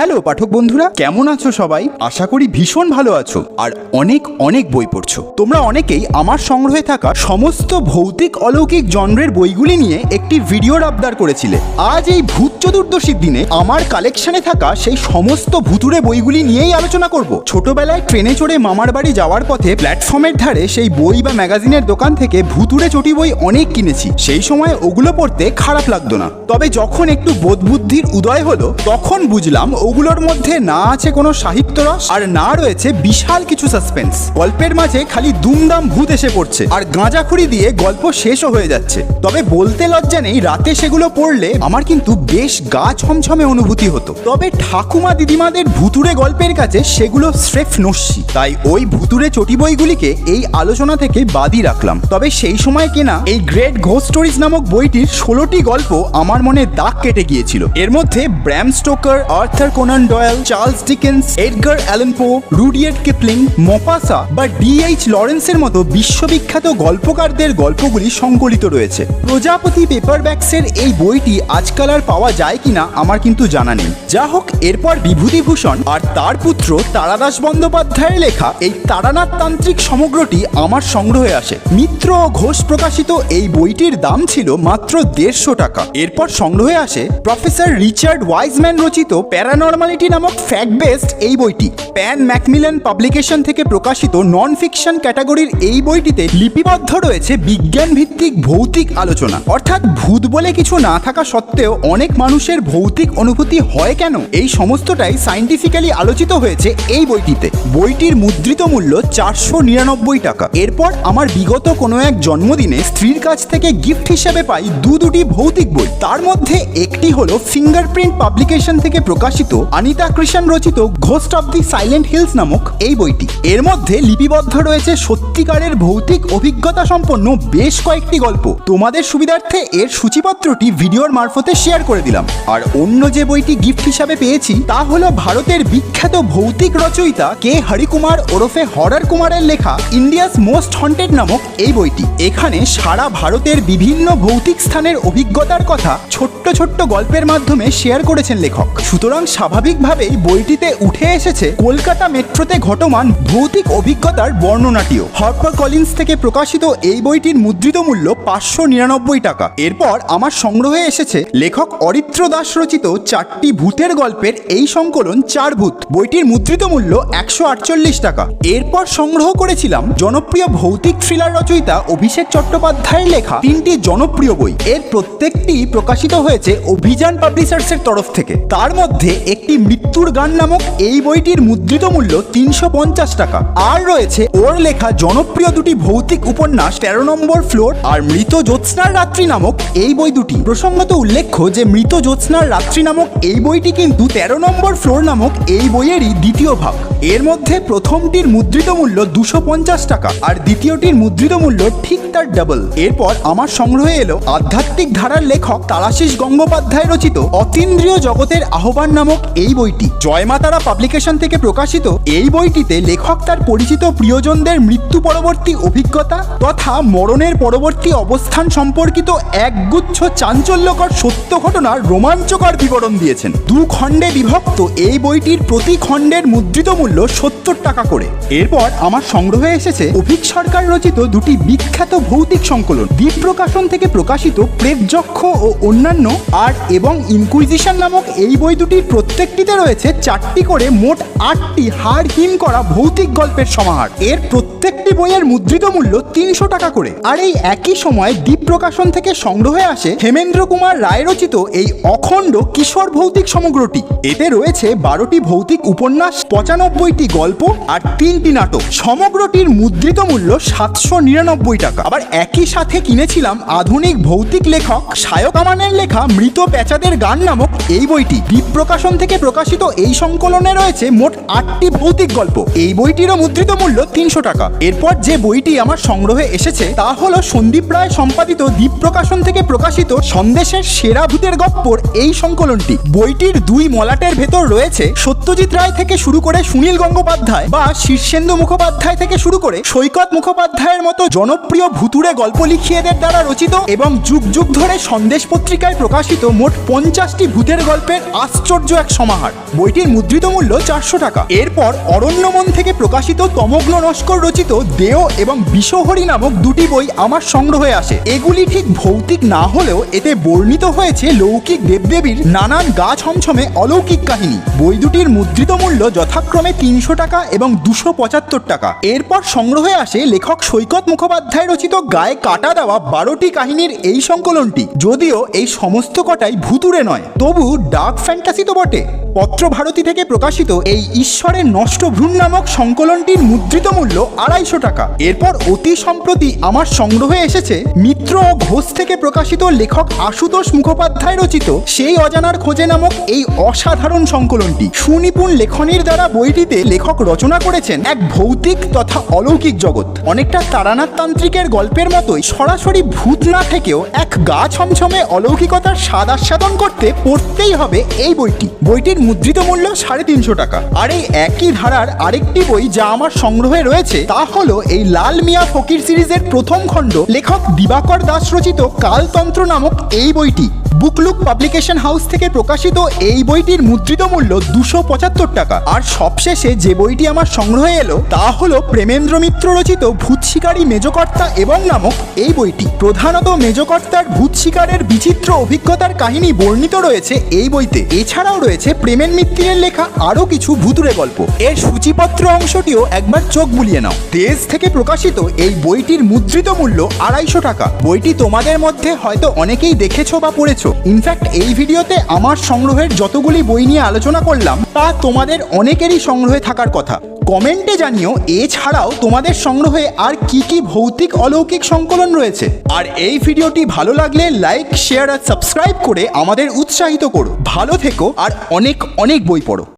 Hello পাঠক বন্ধুরা, কেমন আছো সবাই? আশা করি ভীষণ ভালো আছো আর অনেক অনেক বই পড়ছো। তোমরা অনেকেই আমার সংগ্রহে থাকা সমস্ত ভৌতিক অলৌকিক জনরের বইগুলি নিয়ে একটি ভিডিওর আবদার করেছিলে। আজ এই ভূত চতুর্দশীর দিনে আমার কালেকশনে থাকা সেই সমস্ত ভুতুরে বইগুলি নিয়েই আলোচনা করব। ছোটবেলায় ট্রেনে চড়ে মামার বাড়ি যাওয়ার পথে প্ল্যাটফর্মের ধারে সেই বই বা ম্যাগাজিনের দোকান থেকে ভুতুরে চটি বই অনেক কিনেছি। সেই সময় ওগুলো পড়তে খারাপ লাগতো না, তবে যখন একটু বোধবুদ্ধির উদয় হলো তখন বুঝলাম ওগুলোর মধ্যে না আছে কোনো সাহিত্যরস আর না রয়েছে বিশাল কিছু সাসপেন্স। গল্পের মাঝে খালি দুমদাম ভূত এসে পড়ছে আর গাঁজাখুরি দিয়ে গল্প শেষও হয়ে যাচ্ছে। তবে বলতে লজ্জা নেই, রাতে সেগুলো পড়লে আমার কিন্তু বেশ গা ছমছমে অনুভূতি হতো। তবে ঠাকুমা দিদিমাদের ভুতুরে গল্পের কাছে সেগুলো স্রেফ নস্যি, তাই ওই ভুতুরে চটি বইগুলিকে এই আলোচনা থেকে বাদই রাখলাম। তবে সেই সময় কেনা এই গ্রেট ঘোস্ট স্টোরিজ নামক বইটির 16টি গল্প আমার মনে দাগ কেটে গিয়েছিল। এর মধ্যে ব্র্যাম stoker, Arthur Conan Doyle, Charles Dickens, Edgar Allan পো, রুডিয়ার্ড কিপলিং, মপাসা বা ডি.এইচ. লরেন্সের মতো বিশ্ববিখ্যাত গল্পকারদের গল্পগুলি সংকলিত রয়েছে। প্রজাপতি পেপারব্যাকসের এই বইটি আজকাল আর পাওয়া যায় কিনা আমার কিন্তু জানা নেই। যা হোক, এরপর বিভূতিভূষণ আর তার পুত্র তারাদাস বন্দ্যোপাধ্যায়ের লেখা এই তারানাথ তান্ত্রিক সমগ্রটি আমার সংগ্রহে আসে। মিত্র ও ঘোষ প্রকাশিত এই বইটির দাম ছিল মাত্র 150 টাকা। এরপর সংগ্রহে আসে প্রফেসর রিচার্ড ওয়াইজম্যান রচিত প্যারানর্মালিটি নামক ফ্যাক্ট বেসড এই বইটি। প্যান ম্যাকমিলান পাবলিকেশন থেকে প্রকাশিত নন ফিকশন ক্যাটাগরির এই বইটিতে লিপিবদ্ধ রয়েছে বিজ্ঞান ভিত্তিক ভৌতিক আলোচনা। অর্থাৎ ভূত বলে কিছু না থাকা সত্ত্বেও অনেক মানুষের ভৌতিক অনুভূতি হয় কেন, এই সমস্তটাই সায়েন্টিফিক্যালি আলোচিত হয়েছে এই বইটিতে। বইটির মুদ্রিত মূল্য 499 টাকা। এরপর আমার বিগত কোনো এক জন্মদিনে স্ত্রীর কাছ থেকে গিফট হিসেবে পাই দুটি ভৌতিক বই। তার মধ্যে একটি হলো ফিঙ্গারপ্রিন্ট পাবলিকেশন থেকে প্রকাশিত অনিতা কৃষ্ণ রচিত ghost of the silent hills নামক এই বইটি। এর মধ্যে লিপিবদ্ধ রয়েছে সত্যিকারের ভৌতিক অভিজ্ঞতা সম্পন্ন বেশ কয়েকটি গল্প। তোমাদের সুবিধার্থে এর সূচিপত্রটি ভিডিওর মারফতে শেয়ার করে দিলাম। আর অন্য যে বইটি গিফট হিসাবে পেয়েছি তা হলো ভারতের বিখ্যাত ভৌতিক রচয়িতা কে হরিকুমার ওরফে হরর কুমারের লেখা ইন্ডিয়াস মোস্ট হন্টেড নামক এই বইটি। এখানে সারা ভারতের বিভিন্ন ভৌতিক স্থানের অভিজ্ঞতার কথা ছোট্ট ছোট্ট গল্পের মাধ্যমে শেয়ার করেছেন লেখক। সুতরাং স্বাভাবিকভাবেই বইটিতে উঠে এসেছে কলকাতা মেট্রোতে ঘটমান ভৌতিক অভিজ্ঞতার বর্ণনাটিও। হার্পার কলিন্স থেকে প্রকাশিত এই বইটির মুদ্রিত মূল্য 599 টাকা। এরপর আমার সংগ্রহে এসেছে লেখক অরিত্র দাস রচিত 4টি ভূতের গল্পের এই সংকলন 4 ভূত। বইটির মুদ্রিত মূল্য 148 টাকা। এরপর সংগ্রহ করেছিলাম জনপ্রিয় ভৌতিক থ্রিলার রচয়িতা অভিষেক চট্টোপাধ্যায়ের লেখা 3টি জনপ্রিয় বই। এর প্রত্যেকটি প্রকাশিত হয়েছে অভিযান পাবলিশার্সের তরফ থেকে। তার মধ্যে একটি মৃত্যুর গান নামক এই বইটির মুদ্রিত মূল্য 350 টাকা। আর রয়েছে ওর লেখা জনপ্রিয় দুটি ভৌতিক উপন্যাস 13 নম্বর ফ্লোর আর মৃত জ্যোৎস্নার রাত্রি নামক এই বই দুটি। প্রসঙ্গত উল্লেখ্য যে মৃত জ্যোৎস্নার রাত্রি নামক এই বইটি কিন্তু 13 নম্বর ফ্লোর নামক এই বইয়েরই দ্বিতীয় ভাগ। এর মধ্যে প্রথমটির মুদ্রিত মূল্য 250 টাকা আর দ্বিতীয়টির মুদ্রিত মূল্য ঠিক তার ডাবল। এরপর আমার সংগ্রহে এলো আধ্যাত্মিক ধারার লেখক তারাশিস গঙ্গোপাধ্যায় রচিত অতীন্দ্রিয় জগতের আহ্বান নামক এই বইটি। জয়মাতারা পাবলিকেশন থেকে প্রকাশিত এই বইটিতে লেখক তার পরিচিত প্রিয়জনদের মৃত্যু পরবর্তী অভিজ্ঞতা তথা মরণের পরবর্তী অবস্থান সম্পর্কিত একগুচ্ছ চাঞ্চল্যকর সত্য ঘটনার রোমাঞ্চকর বিবরণ দিয়েছেন। 2 খণ্ডে বিভক্ত এই বইটির প্রতি খণ্ডের মুদ্রিত মূল্য 70 টাকা করে। এরপর আমার সংগ্রহে এসেছে অভিক সরকার রচিত দুটি বিখ্যাত ভৌতিক সংকলন। দ্বীপ প্রকাশন থেকে প্রকাশিত প্রেতযক্ষ ও অন্যান্য আর্ট এবং ইনকুইজিশন নামক এই বই দুটির প্রত্যেকটিতে রয়েছে 4টি করে মোট 8টি হাড়হিম করা ভৌতিক গল্পের সমাহার। এর প্রত্যেকটি বইয়ের মুদ্রিত মূল্য 300 টাকা করে। আর এই একই সময় দ্বীপ প্রকাশন থেকে সংগ্রহে আসে হেমেন্দ্র কুমার রায় রচিত এই অখণ্ড কিশোর ভৌতিক সমগ্রটি। এতে রয়েছে 12টি ভৌতিক উপন্যাস, 95টি গল্প আর 3টি নাটক। সমগ্রটির মুদ্রিত মূল্য 799 টাকা। আবার একই সাথে কিনেছিলাম আধুনিক ভৌতিক লেখক সায়ক আমানের লেখা মৃত পেঁচাদের গান নামক এই বইটি। দ্বীপ প্রকাশন থেকে প্রকাশিত এই সংকলনে রয়েছে মোট 8টি ভৌতিক গল্প। এই বইটিরও মুদ্রিত মূল্য 300 টাকা। এরপর যে বইটি আমার সংগ্রহে এসেছে তা হলো সন্দীপ রায় সম্পাদিত দ্বীপ প্রকাশন থেকে প্রকাশিত সন্দেশের সেরা ভূতের গপ্পর এই সংকলনটি। বইটির 2 মলাটের ভেতর রয়েছে সত্যজিৎ রায় থেকে শুরু করে সুনীল গঙ্গোপাধ্যায় বা শীর্ষেন্দু মুখোপাধ্যায় থেকে শুরু করে সৈকত মুখোপাধ্যায়ের মতো জনপ্রিয় ভুতুরে গল্প লিখিয়েদের দ্বারা রচিত এবং যুগ যুগ ধরে সন্দেশ পত্রিকায় প্রকাশিত মোট 50টি ভূতের গল্পের আশ্চর্য এক সমাহার। বইটির মুদ্রিত মূল্য 400 টাকা। এরপর অরণ্যমন থেকে প্রকাশিত তমগ্ন নস্কর রচিত দেও এবং বিষহরি নামক দুটি বই আমার সংগ্রহে আসে। এগুলি ঠিক ভৌতিক না হলেও এতে বর্ণিত হয়েছে লৌকিক দেবদেবীর নানান গা ছমছমে অলৌকিক কাহিনী। বই দুটির মুদ্রিত মূল্য যথাক্রমে 300 টাকা এবং 275 টাকা। এরপর সংগ্রহে আসে লেখক সৈকত মুখোপাধ্যায় রচিত গায়ে কাটা দেওয়া 12টি কাহিনীর এই সংকলনটি। যদিও এই সমস্ত কটাই ভুতুড়ে নয়, তবু ডার্ক ফ্যান্টাসি তো বটে। পত্রভারতী থেকে প্রকাশিত এই ঈশ্বরের নষ্ট ভ্রূণ নামক সংকলনটির মুদ্রিত মূল্য 250 টাকা। এরপর অতি সম্প্রতি আমার সংগ্রহে এসেছে মিত্র ও ঘোষ থেকে প্রকাশিত লেখক আশুতোষ মুখোপাধ্যায় রচিত সেই অজানার খোঁজে নামক এই অসাধারণ সংকলনটি। সুনিপুণ লেখনীর দ্বারা বইটিতে লেখক রচনা করেছেন এক ভৌতিক তথা অলৌকিক জগৎ। অনেকটা তারানাথ তান্ত্রিকের গল্পের মতোই সরাসরি ভূত না থেকেও এক গা ছমছমে অলৌকিকতার স্বাদ আস্বাদন করতে পড়তেই হবে এই বইটি। বইটির মুদ্রিত মূল্য 350 টাকা। আর এই একই ধারার আরেকটি বই যা আমার সংগ্রহে রয়েছে তা হলো এই লাল মিয়া ফকির সিরিজের প্রথম খণ্ড লেখক দিবাকর দাস রচিত কালতন্ত্র নামক এই বইটি। বুকলুক পাবলিকেশন হাউস থেকে প্রকাশিত এই বইটির মুদ্রিত মূল্য 275 টাকা। আর সবশেষে যে বইটি আমার সংগ্রহে এলো তা হলো প্রেমেন্দ্র মিত্র রচিত ভূত শিকারী মেজকর্তা এবং নামক এই বইটি। প্রধানত মেজকর্তার ভূত শিকারের বিচিত্র অভিজ্ঞতার কাহিনী বর্ণিত রয়েছে এই বইতে। এছাড়াও রয়েছে প্রেমেন মিত্রের লেখা আরও কিছু ভুতুড়ে গল্প। এর সূচিপত্র অংশটিও একবার চোখ বুলিয়ে নাও। দেশ থেকে প্রকাশিত এই বইটির মুদ্রিত মূল্য 250 টাকা। বইটি তোমাদের মধ্যে হয়তো অনেকেই দেখেছো বা পড়েছো। ইনফ্যাক্ট এই ভিডিওতে আমার সংগ্রহের যতগুলি বই নিয়ে আলোচনা করলাম তা তোমাদের অনেকেরই সংগ্রহে থাকার কথা। কমেন্টে জানিও এছাড়াও তোমাদের সংগ্রহে আর কি কি ভৌতিক অলৌকিক সংকলন রয়েছে। আর এই ভিডিওটি ভালো লাগলে লাইক, শেয়ার আর সাবস্ক্রাইব করে আমাদের উৎসাহিত করো। ভালো থেকো আর অনেক অনেক বই পড়ো।